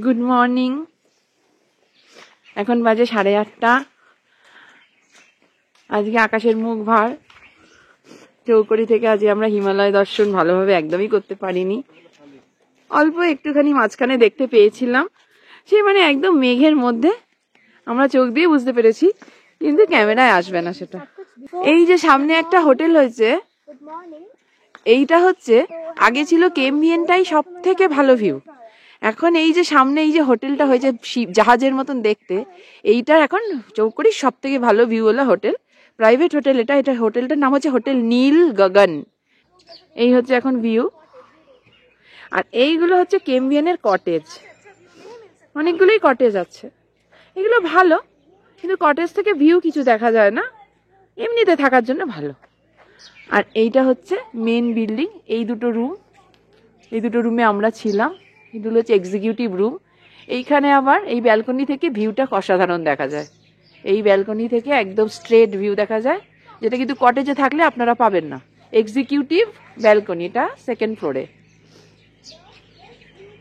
Good morning. এখন বাজে 8:30। আজকে আকাশের মুখ ভার। চৌকড়ি থেকে আজকে আমরা হিমালয় দর্শন ভালোভাবে একদমই করতে পারিনি। অল্প একটুখানি মাঝখানে দেখতে পেয়েছিলাম, সে মানে একদম মেঘের মধ্যে আমরা চোখ দিয়ে বুঝতে পেরেছি, কিন্তু ক্যামেরায় আসবে না সেটা। এই যে সামনে একটা হোটেল হয়েছে, এইটা হচ্ছে আগে ছিল কেএমভিএনটাই সব থেকে ভালো ভিউ। এখন এই যে সামনে এই যে হোটেলটা হয়েছে জাহাজের মতন দেখতে, এইটার এখন চৌকড়ির সব থেকে ভালো ভিউ হলো হোটেল, প্রাইভেট হোটেল। এটা হোটেলটার নাম হচ্ছে হোটেল নীল গগন। এই হচ্ছে এখন ভিউ। আর এইগুলো হচ্ছে কেএমভিএনের কটেজ। অনেকগুলোই কটেজ আছে, এগুলো ভালো, কিন্তু কটেজ থেকে ভিউ কিছু দেখা যায় না, এমনিতে থাকার জন্য ভালো। আর এইটা হচ্ছে মেন বিল্ডিং। এই দুটো রুমে আমরা ছিলাম। এগুলো হচ্ছে এক্সিকিউটিভ রুম। এইখানে আবার এই ব্যালকনি থেকে ভিউটা অসাধারণ দেখা যায়। এই ব্যালকনি থেকে একদম স্ট্রেট ভিউ দেখা যায়, যেটা কিন্তু কটেজে থাকলে আপনারা পাবেন না। এক্সিকিউটিভ ব্যালকনি, এটা সেকেন্ড ফ্লোরে।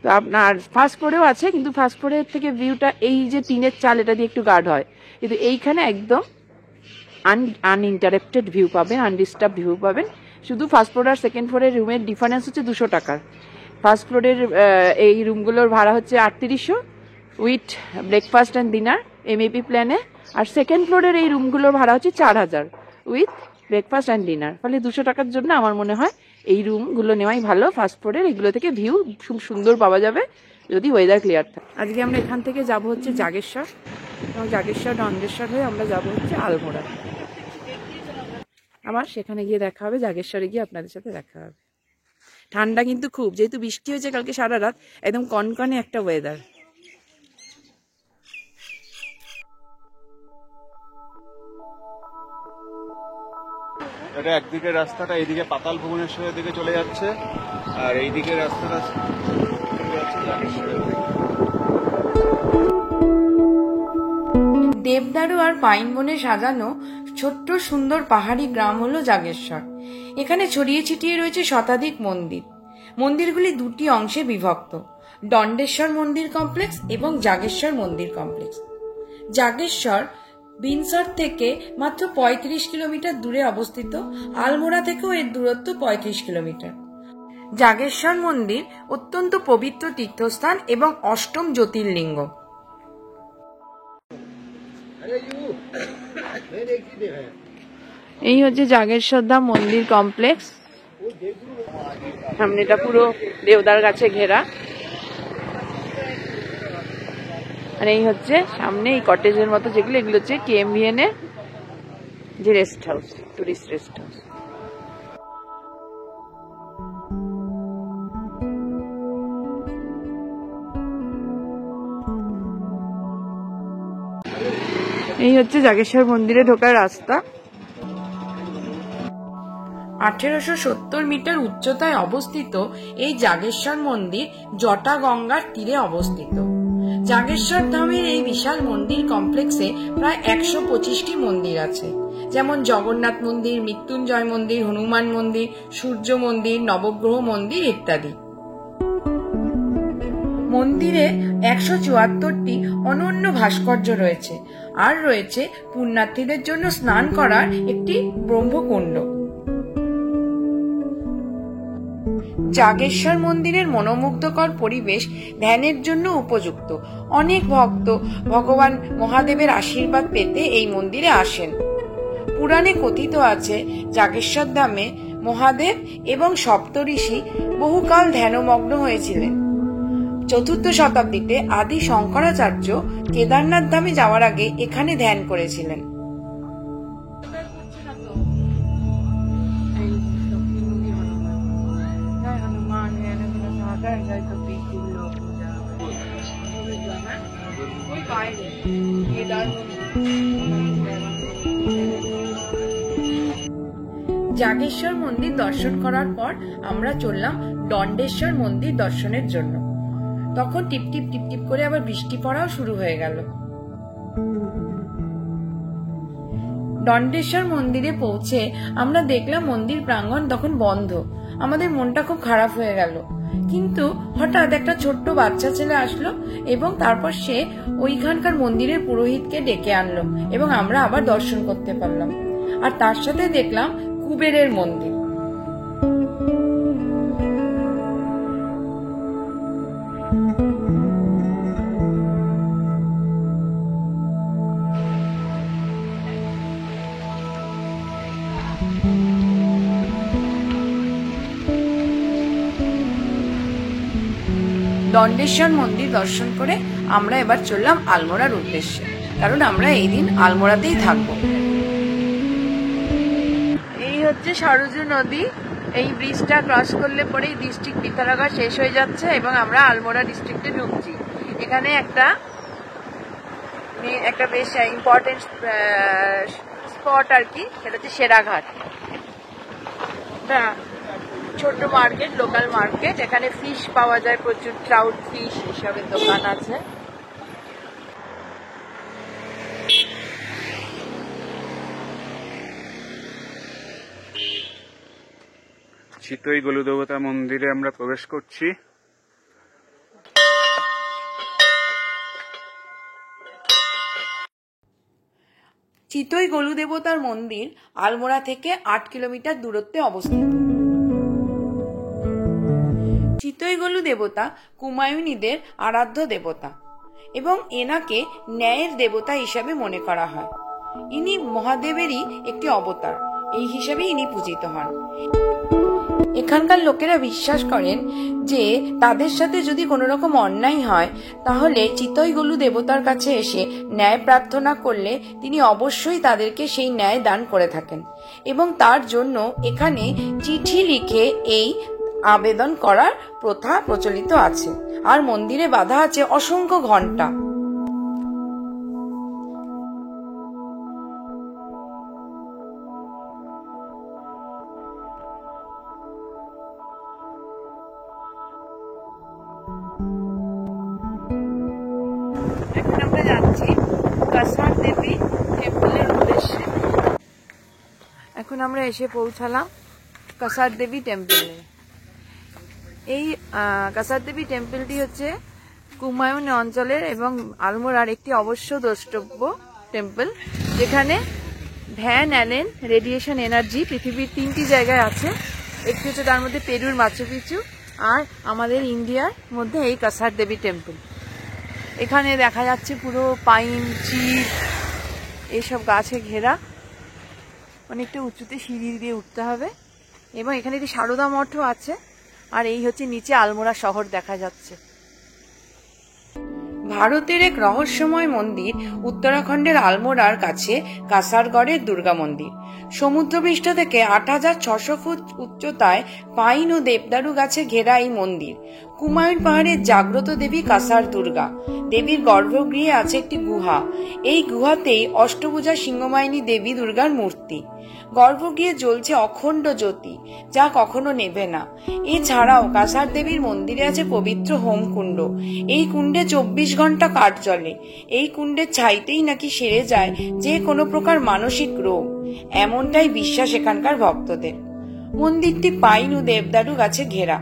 তো আপনার ফার্স্ট ফ্লোরেও আছে, কিন্তু ফার্স্ট ফ্লোরের থেকে ভিউটা এই যে টিনের চাল, এটা দিয়ে একটু গার্ড হয়, কিন্তু এইখানে একদম আনইন্টারাপ্টেড ভিউ পাবেন, আনডিস্টার্ব ভিউ পাবেন। শুধু ফার্স্ট ফ্লোর আর সেকেন্ড ফ্লোরের রুমের ডিফারেন্স হচ্ছে 200 টাকার। ফার্স্ট ফ্লোরের এই রুমগুলোর ভাড়া হচ্ছে 3800 with breakfast and dinner MAP প্ল্যানে। আর সেকেন্ড ফ্লোরের এই রুমগুলোর ভাড়া হচ্ছে 4000 উইথ ব্রেকফাস্ট অ্যান্ড ডিনার। ফলে 200 টাকার জন্য আমার মনে হয় এই রুমগুলো নেওয়াই ভালো। ফার্স্ট ফ্লোরের এগুলো থেকে ভিউ খুব সুন্দর পাওয়া যাবে যদি ওয়েদার ক্লিয়ার থাকে। আজকে আমরা এখান থেকে যাব হচ্ছে জাগেশ্বর, এবং জাগেশ্বর দণ্ডেশ্বর হয়ে আমরা যাব হচ্ছে আলমোড়া। আবার সেখানে গিয়ে দেখা হবে, জাগেশ্বরে গিয়ে আপনাদের সাথে দেখা হবে। ঠান্ডা কিন্তু খুব, যেহেতু বৃষ্টি হয়েছে কালকে সারা রাত, একদম কনকনে একটা ওয়েদার। এটা একদিকে রাস্তাটা এইদিকে পাতাল ভুবনেশ্বরের দিকে চলে যাচ্ছে, আর এইদিকে রাস্তাটা দেবদারু আর পাইন বনে সাজানো ছোট্ট সুন্দর পাহাড়ি গ্রাম হলো জাগেশ্বর। এখানে ছড়িয়ে ছিটিয়ে রয়েছে শতাধিক মন্দির। মন্দিরগুলি দুটি অংশে বিভক্ত, দণ্ডেশ্বর মন্দির কমপ্লেক্স এবং জাগেশ্বর মন্দির কমপ্লেক্স। জাগেশ্বর বিনসর থেকে মাত্র 35 কিলোমিটার দূরে অবস্থিত। আলমোড়া থেকেও এর দূরত্ব 35 কিলোমিটার। জাগেশ্বর মন্দির অত্যন্ত পবিত্র তীর্থস্থান এবং অষ্টম জ্যোতির্লিঙ্গ। এই হচ্ছে জাগেশ্বর ধাম মন্দির কমপ্লেক্স। সামনেটা পুরো দেওদার গাছে ঘেরা। আর এই হচ্ছে সামনে এই কটেজের মতো যেগুলো, এগুলো হচ্ছে কেএমভিএন এর যে rest house, tourist rest house. এই হচ্ছে জাগেশ্বর মন্দিরে ঢোকার রাস্তা। 1870 মিটার উচ্চতায় অবস্থিত এই জাগেশ্বর মন্দির জটা গঙ্গার তীরে অবস্থিত। জাগেশ্বর ধামের এই বিশাল মন্দির কমপ্লেক্সে প্রায় 125টি মন্দির আছে, যেমন জগন্নাথ মন্দির, মৃত্যুঞ্জয় মন্দির, হনুমান মন্দির, সূর্য মন্দির, নবগ্রহ মন্দির ইত্যাদি। মন্দিরে 174টি অনন্য ভাস্কর্য রয়েছে, আর রয়েছে পুণ্যার্থীদের জন্য স্নান করার একটি ব্রহ্মকুণ্ড। জাগেশ্বর মন্দিরের মনোমুগ্ধকর পরিবেশ ধ্যানের জন্য উপযুক্ত। অনেক ভক্ত ভগবান মহাদেবের আশীর্বাদ পেতে এই মন্দিরে আসেন। পুরাণে কথিত আছে, জাগেশ্বর ধামে মহাদেব এবং সপ্তঋষি বহুকাল ধ্যানমগ্ন হয়েছিলেন। 4th শতাব্দীতে আদি শঙ্করাচার্য কেদারনাথ ধামে যাওয়ার আগে এখানে ধ্যান করেছিলেন। জাগেশ্বর মন্দির দর্শন করার পর আমরা চললাম দণ্ডেশ্বর মন্দির দর্শনের জন্য। তখন টিপটিপ টিপটিপ করে আবার বৃষ্টি পড়াও শুরু হয়ে গেল। দণ্ডেশ্বর মন্দিরে পৌঁছে আমরা দেখলাম মন্দির প্রাঙ্গণ তখন বন্ধ। আমাদের মনটা খুব খারাপ হয়ে গেল। কিন্তু হঠাৎ একটা ছোট্ট বাচ্চা ছেলে আসলো এবং তারপর সে ওইখানকার মন্দিরের পুরোহিতকে ডেকে আনলো এবং আমরা আবার দর্শন করতে পারলাম। আর তার সাথে দেখলাম কুবেরের মন্দির। দণ্ডেশ্বর মন্দির দর্শন করে আমরা এবার চললাম আলমোড়ার উদ্দেশ্যে, কারণ আমরা এই দিন আলমোড়াতেই থাকবো। এই হচ্ছে সরজু নদী। এই ব্রিজটা ক্রস করলে পরেই ডিস্ট্রিক্ট পিথারাগড় শেষ হয়ে যাচ্ছে এবং আমরা আলমোড়া ডিস্ট্রিক্টে ঢুকছি। এখানে একটা বেশ ইম্পর্টেন্ট স্পট আর কি, সেটা হচ্ছে সেরাঘাট। ছোট মার্কেট, লোকাল মার্কেট, এখানে ফিশ পাওয়া যায়, প্রচুর ট্রাউট ফিশ এসবের দোকান আছে। চিতই গলুদেবতা মন্দিরে আমরা প্রবেশ করছি। চিতই গলুদেবতার মন্দির আলমোড়া থেকে 8 কিলোমিটার দূরত্বে অবস্থিত। চিতই গলু দেবতা কুমায়ুনীদের আরাধ্য দেবতা এবং এনাকে ন্যায়ের দেবতা হিসাবে মনে করা হয়। ইনি মহাদেবেরই একটি অবতার, এই হিসাবে ইনি পূজিত হন। এখানকার লোকেরা বিশ্বাস করেন যে তাদের সাথে যদি কোনো রকম অন্যায় হয় তাহলে চিতই গলু দেবতার কাছে এসে ন্যায় প্রার্থনা করলে তিনি অবশ্যই তাদেরকে সেই ন্যায় দান করে থাকেন এবং তার জন্য এখানে চিঠি লিখে এই আবেদন করার প্রথা প্রচলিত আছে। আর মন্দিরে বাঁধা আছে অসংখ্য ঘণ্টা। এখন আমরা যাচ্ছি কাসার দেবী টেম্পলের উদ্দেশ্যে। এখন আমরা এসে পৌঁছালাম কাসার দেবী টেম্পলে। এই কাসার দেবী টেম্পলটি হচ্ছে কুমায়ুন অঞ্চলের এবং আলমোড়ার একটি অবশ্য দ্রষ্টব্য টেম্পল, যেখানে ভ্যান অ্যালেন রেডিয়েশন এনার্জি পৃথিবীর 3টি জায়গায় আছে। একটি হচ্ছে তার মধ্যে পেরুর মাচু পিচু, আর আমাদের ইন্ডিয়ার মধ্যে এই কাসার দেবী টেম্পল। এখানে দেখা যাচ্ছে পুরো পাইন, চিট এইসব গাছে ঘেরা, অনেকটা উঁচুতে সিঁড়ি দিয়ে উঠতে হবে এবং এখানে একটি সারদা মঠও আছে। আর এই হচ্ছে নিচে আলমোড়া শহর দেখা যাচ্ছে। ভারতের এক রহস্যময় মন্দির উত্তরাখণ্ডের আলমোড়ার কাছে কাসারগড়ের দুর্গা মন্দির। সমুদ্রপৃষ্ঠ থেকে ৮৬০০ ফুট উচ্চতায় পাইন ও দেবদারু গাছে ঘেরা এই মন্দির কুমায়ুন পাহাড়ের জাগ্রত দেবী কাসার দুর্গা। দেবীর গর্ভগৃহে আছে একটি গুহা। এই গুহাতেই অষ্টভুজা সিংহবাহিনী দেবী দুর্গার মূর্তি। গর্ভগৃহে জ্বলছে অখণ্ড জ্যোতি, যা কখনো নেবে না। এছাড়াও কাসার দেবীর মন্দিরে আছে পবিত্র হোমকুণ্ড। এই কুণ্ডে 24 ঘন্টা কাঠ জ্বলে। এই কুণ্ডের ছাইতেই নাকি সেরে যায় যে কোনো প্রকার মানসিক রোগ, এমনটাই বিশ্বাস এখানকার ভক্তদের। মন্দিরটি পাইন ও দেবদারু গাছে ঘেরা।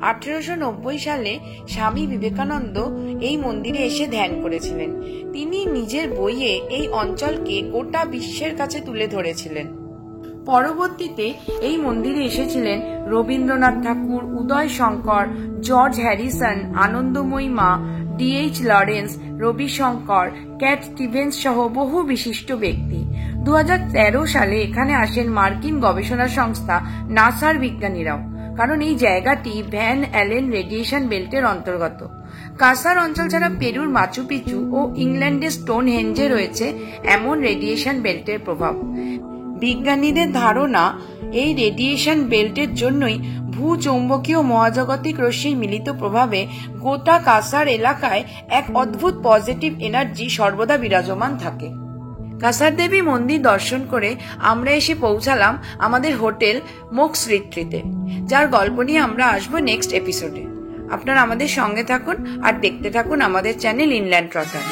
1890 সালে স্বামী বিবেকানন্দ এই মন্দিরে এসে ধ্যান করেছিলেন। তিনি নিজের বইয়ে এই অঞ্চলকে গোটা বিশ্বের কাছে তুলে ধরেছিলেন। পরবর্তীতে এই মন্দিরে এসেছিলেন রবীন্দ্রনাথ ঠাকুর, উদয় শঙ্কর, জর্জ হ্যারিসন, আনন্দময়ী মা, D.H. Lawrence, Ravi Shankar, cat Stevens সহ বহু বিশিষ্ট ব্যক্তি। 2013 সালে এখানে আসেন মার্কিন গবেষণা সংস্থা নাসার বিজ্ঞানীরাও, কারণ এই জায়গাটি ভ্যান অ্যালেন রেডিয়েশন বেল্টের অন্তর্গত। কাসার অঞ্চল ছাড়া পেরুর মাচু পিচু ও ইংল্যান্ডের স্টোন হেঞ্জে রয়েছে এমন রেডিয়েশন বেল্টের প্রভাব। বিজ্ঞানীদের ধারণা এই রেডিয়েশন বেল্টের জন্যই ভূচৌম্বকীয় মহাজাগতিক রশ্মির মিলিত প্রভাবে গোটা কাসার এলাকায় এক অদ্ভুত পজিটিভ এনার্জি সর্বদা বিরাজমান থাকে। কাসার দেবী মন্দির দর্শন করে আমরা এসে পৌঁছালাম আমাদের হোটেল মোক্স রিট্রিটে, যার গল্প নিয়ে আমরা আসবো নেক্সট এপিসোডে। আপনারা আমাদের সঙ্গে থাকুন আর দেখতে থাকুন আমাদের চ্যানেল ইনল্যান্ড ট্রটার।